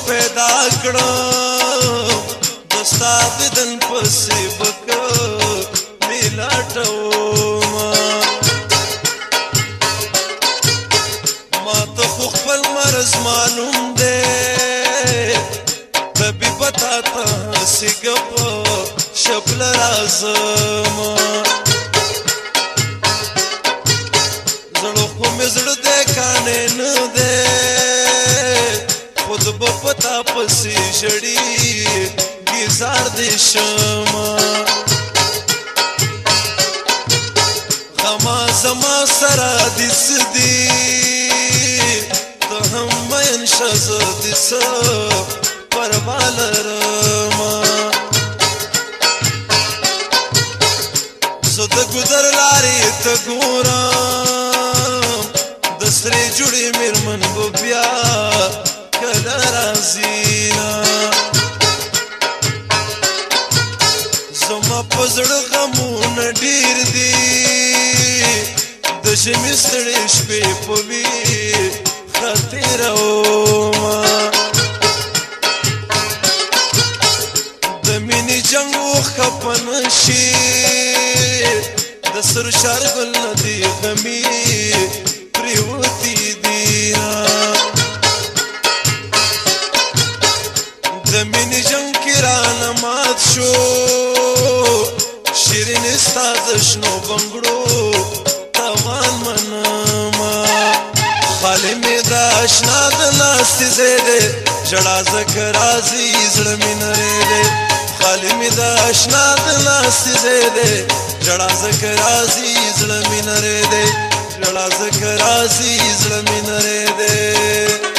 پیدا کړم دستا دیدن پسې بک میلاټوم ما ته خو خپل مرض معلوم دی طبیب تا ته هسې ګپ شپل راځم زړه خو مې زړه دی کاڼی نه دی خود به په تا پسې ژړي ګیزار دې شمه غما زما سره دې څه دي ته هم مین شه زه دې څه پروا لرمه زه د ګودر لارې ته ګورم د سرې جوړې مېرمن به بیا کله راځي نه زما په زړه غمونه ډېر دي د ژمي ستړې شپې په وي ښه تېرومه د مینې جنګ وخپه نه شي د سر شارګل نه دي غمي پرېوتي دي نه د مینې جنګ کې رانه مات شو شیرین ستا د شنو بنګړو تاوان منمه خالي مې د اشنا د ناستې ځای دی ژړا ځکه راځي زړه مې نری دی خالي مې د اشنا د ناستې ځای دی ژړا ځکه راځي زړه مې نری دی ژړا ځکه راځي زړه مې نری دی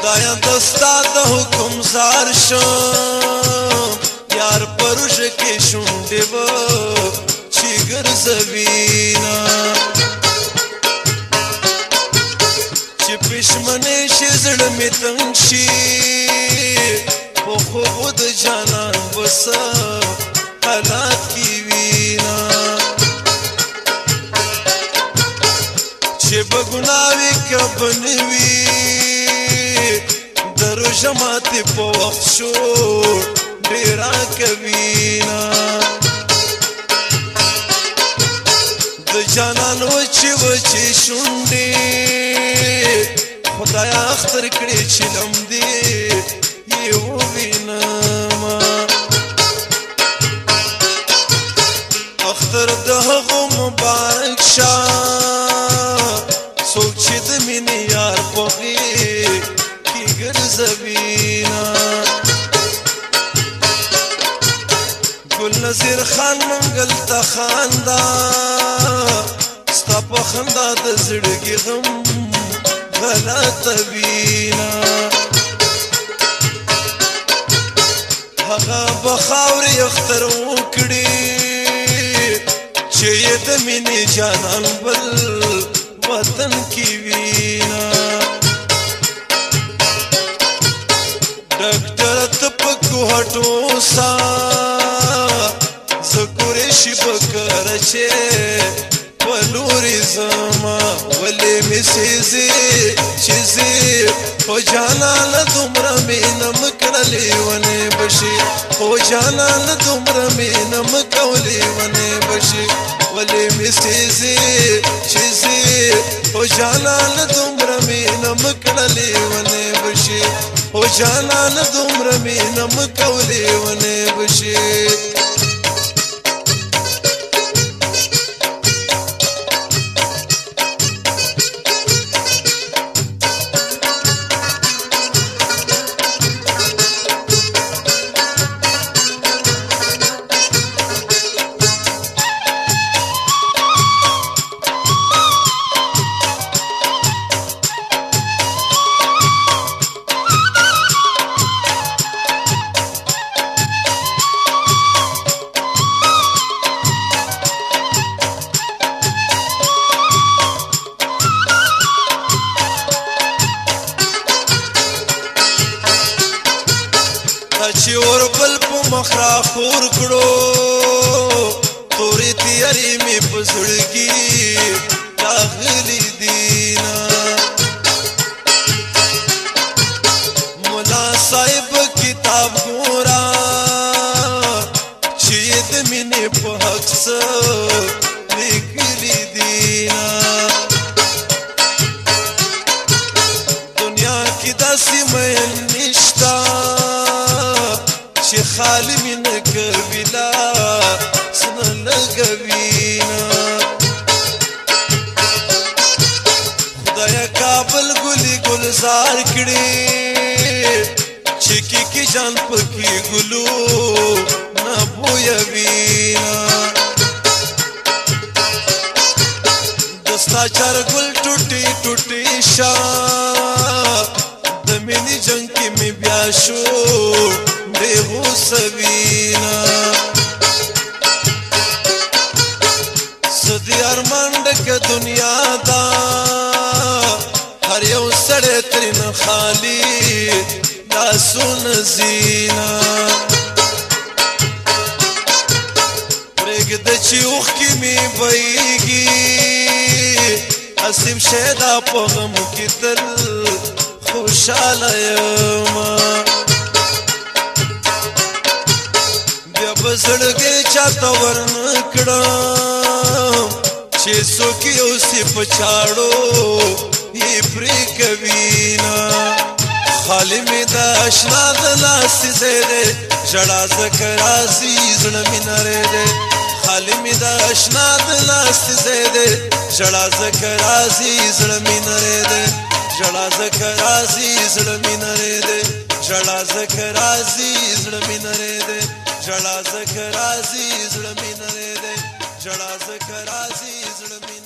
خدایا دستا د حکم زار شم یار پروش کې شونډې به چې ګرځوینه چې پښمنې شي زړه مې تنګ شي په خوبو د جانان به څه حالات کې وینه چې به ګناه وي که به نه وي روژه ماتې په وخت شو ډېره کوینه د جانان وچې وچې شونډې خدایا اختر کړې چې لمدې یې ووینمه اختر د هغو مبارک شه څوک چې د مینې یار په غېږ ګرځوینه ګل نذیر خان منګل ته خاندا ستا په خندا د زړګي غم غلطه وینه هغه به خاورې اختر وکړي چې یې د مینې جانان بل وطن کې وینه ډاکټر ته په کوهټو سا زه قریشي به کره چې په لورې زما ولې مې سېزې چې زې خو جانانه دومره مینه مه کړلې ونې به شي خو جانانه دومره مینه مه کولې ونې به شي ولې مې سېزې چې زې خو جانانه دومره مینه مه کړلې ونې به شي او جانانه دومره مینه مه کولې ونې به شي چې اور بل په مخ را خور کړو تورې تیارې مې په زړګي راغلي دینه مولا صاحب کتاب ګورا چې د مینې په حق څه لیکلي دینه دنیا کې داسې مین نشته چې خالی مینه کوي لا سنه لګوینه خدایا کابل ګلي ګلزار کړي چې کی جان پکې ګلو نه بویوینا دستا چار ګل ټوټي ټوټي شا د مینې جنگ کې مې بیا شو بے غوسوینا سدي ارمان ډک دنیا دا هر یو سړی ترنه خالی لاسونه زینا پرېږده چې اوښکې مې بهیږي اسیم شیدا په غم کې تل خوشحاله یمه بیا به زړګی چاته ورنه کړم چې څوک یو سي په چاړو یې پرې کوینه خالی مې د اشنا د لاسې ځای دی ژړا ځکه راځي زړه مې نری دی خالی مې د اشنا د لاسې ځای دی ژړا ځکه راځي زړه مې نری دی ژړا ځکه راځي زړه مې نری دی ژړا ځکه راځي زړه مې نری دی ژړا ځکه راځي زړه مې نری دی ژړا ځکه راځي زړه مې